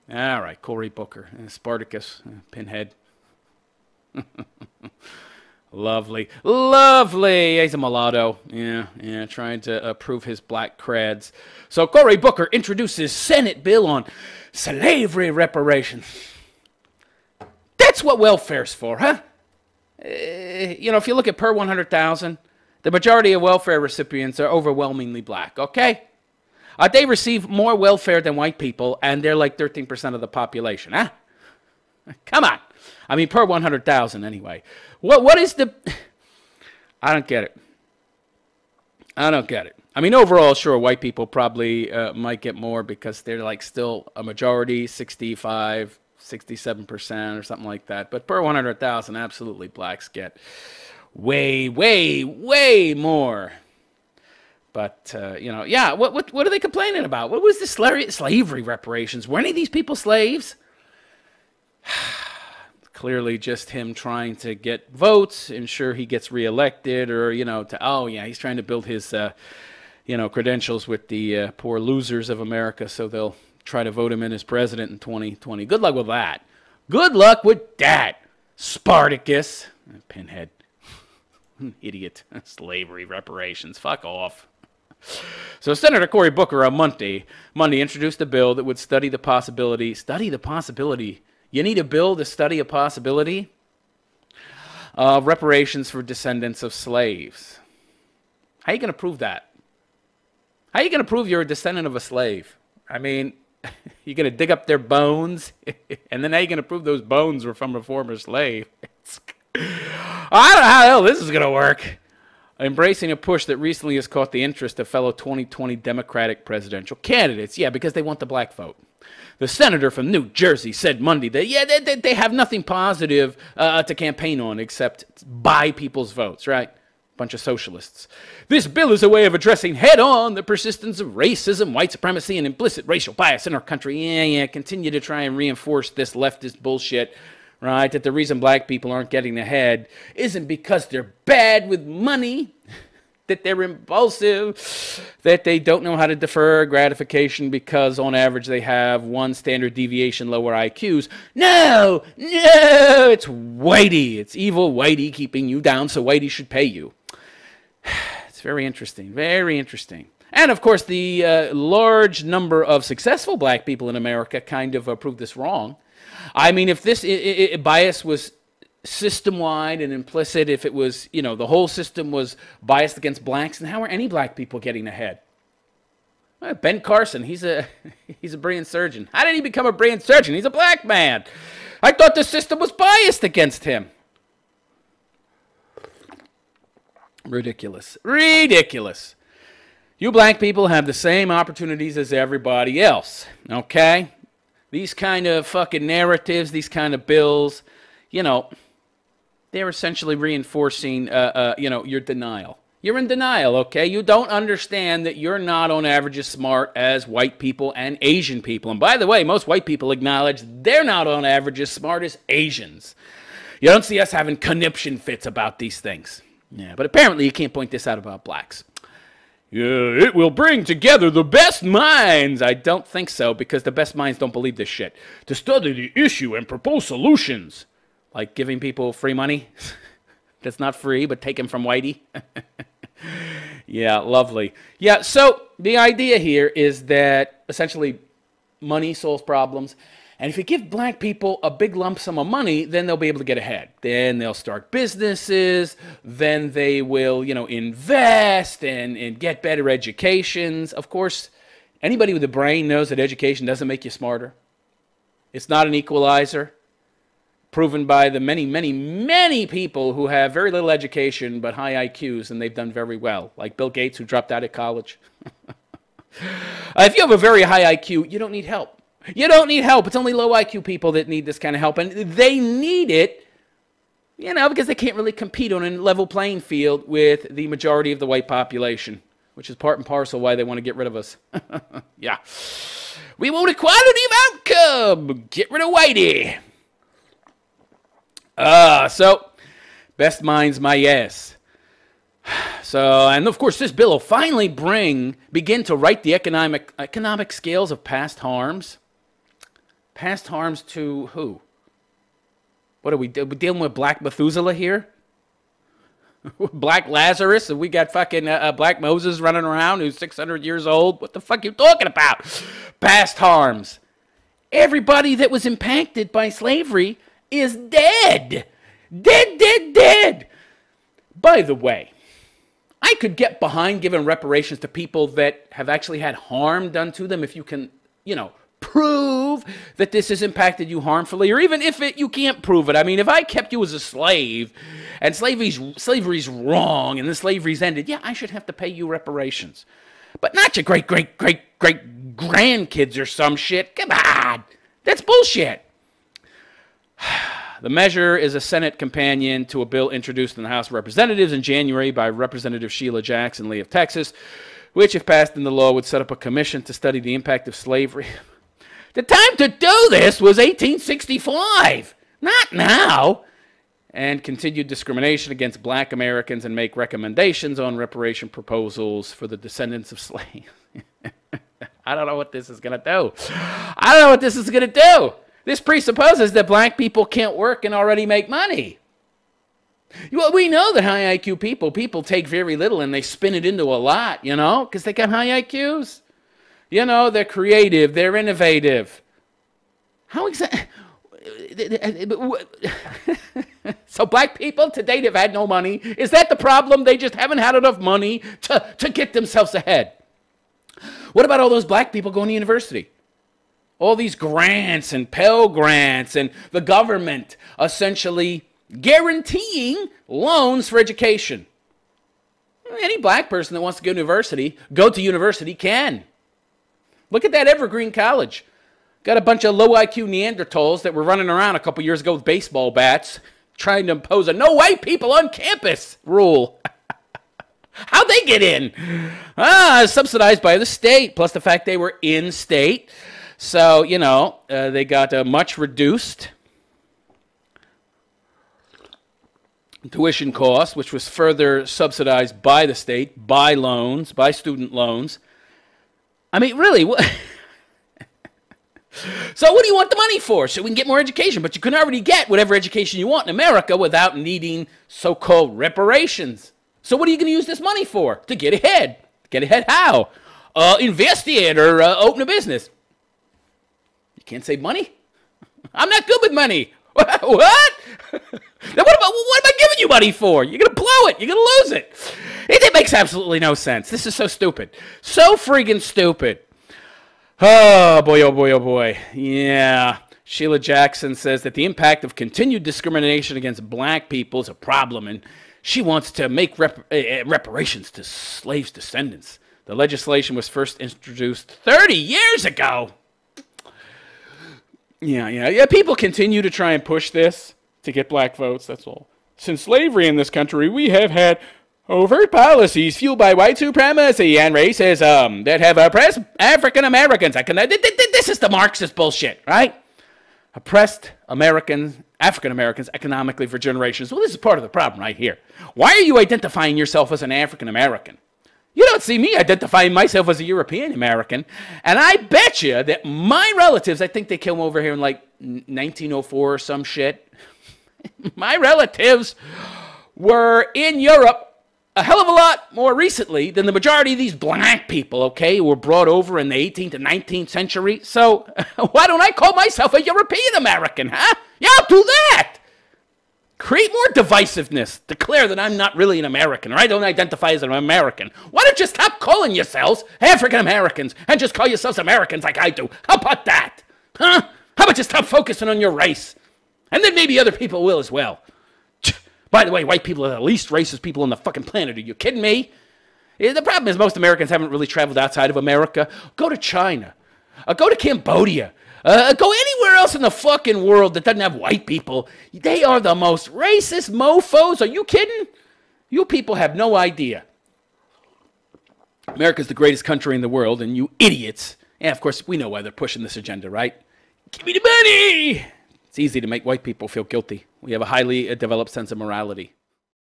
All right, Cory Booker, Spartacus, Pinhead. Lovely. Lovely. He's a mulatto. Yeah, trying to prove his black creds. So Cory Booker introduces Senate bill on slavery reparations. That's what welfare's for, huh? If you look at per 100,000, the majority of welfare recipients are overwhelmingly black, okay? They receive more welfare than white people, and they're like 13% of the population, huh? Come on. I mean, per 100,000 anyway. What is the... I don't get it. I don't get it. I mean, overall, sure, white people probably might get more because they're like still a majority, 65, 67% or something like that. But per 100,000, absolutely, blacks get way, way, way more. But, yeah, what are they complaining about? What was the slavery reparations? Were any of these people slaves? Clearly just him trying to get votes, ensure he gets reelected, or, he's trying to build his, credentials with the poor losers of America, so they'll try to vote him in as president in 2020. Good luck with that. Good luck with that, Spartacus. Pinhead. Idiot. Slavery reparations. Fuck off. So Senator Cory Booker on Monday introduced a bill that would study the possibility. You need a bill to study a possibility of reparations for descendants of slaves. How are you going to prove that? How are you going to prove you're a descendant of a slave? I mean, you're going to dig up their bones, and then how are you going to prove those bones were from a former slave? I don't know how the hell this is going to work. Embracing a push that recently has caught the interest of fellow 2020 Democratic presidential candidates. Yeah, because they want the black vote. The senator from New Jersey said Monday that, they have nothing positive to campaign on except buy people's votes, right? Bunch of socialists. This bill is a way of addressing head-on the persistence of racism, white supremacy, and implicit racial bias in our country. Yeah, continue to try and reinforce this leftist bullshit, right? That the reason black people aren't getting ahead isn't because they're bad with money, that they're impulsive, that they don't know how to defer gratification because on average they have one standard deviation lower IQs. No, it's Whitey. It's evil Whitey keeping you down, so Whitey should pay you. It's very interesting, very interesting. And of course, the large number of successful black people in America kind of proved this wrong. I mean, if this bias was system-wide and implicit, if it was, the whole system was biased against blacks, then how are any black people getting ahead? Ben Carson, he's a brain surgeon. How did he become a brain surgeon? He's a black man. I thought the system was biased against him. Ridiculous. Ridiculous. You black people have the same opportunities as everybody else, okay? These kind of fucking narratives, these kind of bills, they're essentially reinforcing, your denial. You're in denial, okay? You don't understand that you're not on average as smart as white people and Asian people. And by the way, most white people acknowledge they're not on average as smart as Asians. You don't see us having conniption fits about these things. Yeah, but apparently you can't point this out about blacks. It will bring together the best minds. I don't think so, because the best minds don't believe this shit. To study the issue and propose solutions. Like giving people free money. That's not free, but taken from Whitey. Yeah, lovely. Yeah, so the idea here is that essentially money solves problems. And if you give black people a big lump sum of money, then they'll be able to get ahead. Then they'll start businesses. Then they will, invest and get better educations. Of course, anybody with a brain knows that education doesn't make you smarter. It's not an equalizer. Proven by the many, many, many people who have very little education but high IQs, and they've done very well. Like Bill Gates, who dropped out of college. If you have a very high IQ, you don't need help. You don't need help. It's only low IQ people that need this kind of help. And they need it, because they can't really compete on a level playing field with the majority of the white population, which is part and parcel why they want to get rid of us. Yeah. We want equality of outcome. Get rid of whitey. So, best minds, my yes. So, and of course, this bill will finally begin to right the economic scales of past harms. Past harms to who? What are we dealing with? Black Methuselah here? Black Lazarus? And we got fucking Black Moses running around who's 600 years old? What the fuck are you talking about? Past harms. Everybody that was impacted by slavery is dead. Dead, dead, dead. By the way, I could get behind giving reparations to people that have actually had harm done to them if you can, prove that this has impacted you harmfully, or even if you can't prove it. I mean, if I kept you as a slave and slavery's wrong and the slavery's ended, yeah, I should have to pay you reparations. But not your great-great-great-great-grandkids or some shit. Come on. That's bullshit. The measure is a Senate companion to a bill introduced in the House of Representatives in January by Representative Sheila Jackson Lee of Texas, which, if passed into law, would set up a commission to study the impact of slavery. The time to do this was 1865, not now. And continued discrimination against black Americans and make recommendations on reparation proposals for the descendants of slaves. I don't know what this is going to do. I don't know what this is going to do. This presupposes that black people can't work and already make money. Well, we know that high IQ people take very little and they spin it into a lot, because they got high IQs. They're creative, they're innovative. How exactly? So black people to date have had no money. Is that the problem? They just haven't had enough money to get themselves ahead. What about all those black people going to university? All these grants and Pell Grants and the government essentially guaranteeing loans for education. Any black person that wants to go to university can. Look at that Evergreen College. Got a bunch of low IQ Neanderthals that were running around a couple years ago with baseball bats trying to impose a no white people on campus rule. How'd they get in? Subsidized by the state, plus the fact they were in state. So, they got a much reduced tuition cost, which was further subsidized by the state, by loans, by student loans. I mean, really, what? So what do you want the money for? So we can get more education, but you can already get whatever education you want in America without needing so-called reparations. So what are you going to use this money for? To get ahead. Get ahead how? Invest in or open a business. You can't save money? I'm not good with money. What? Then what am I giving you money for? You're going to blow it. You're going to lose it. It makes absolutely no sense. This is so stupid. So friggin' stupid. Oh, boy, oh, boy, oh, boy. Yeah. Sheila Jackson says that the impact of continued discrimination against black people is a problem, and she wants to make reparations to slaves' descendants. The legislation was first introduced 30 years ago. Yeah. People continue to try and push this to get black votes, that's all. Since slavery in this country, we have had overt policies fueled by white supremacy and racism that have oppressed African Americans. This is the Marxist bullshit, right? Oppressed African Americans economically for generations. Well, this is part of the problem right here. Why are you identifying yourself as an African American? You don't see me identifying myself as a European American. And I bet you that my relatives, I think they came over here in like 1904 or some shit. My relatives were in Europe a hell of a lot more recently than the majority of these black people, okay, who were brought over in the 18th and 19th century. So why don't I call myself a European American, huh? Yeah, I'll do that. Create more divisiveness. Declare that I'm not really an American, or I don't identify as an American. Why don't you stop calling yourselves African Americans and just call yourselves Americans like I do? How about that? Huh? How about you stop focusing on your race? And then maybe other people will as well. By the way, white people are the least racist people on the fucking planet. Are you kidding me? The problem is most Americans haven't really traveled outside of America. Go to China. Go to Cambodia. Go anywhere else in the fucking world that doesn't have white people. They are the most racist mofos. Are you kidding? You people have no idea. America's the greatest country in the world, and you idiots. And of course, we know why they're pushing this agenda, right? Give me the money! It's easy to make white people feel guilty. We have a highly developed sense of morality.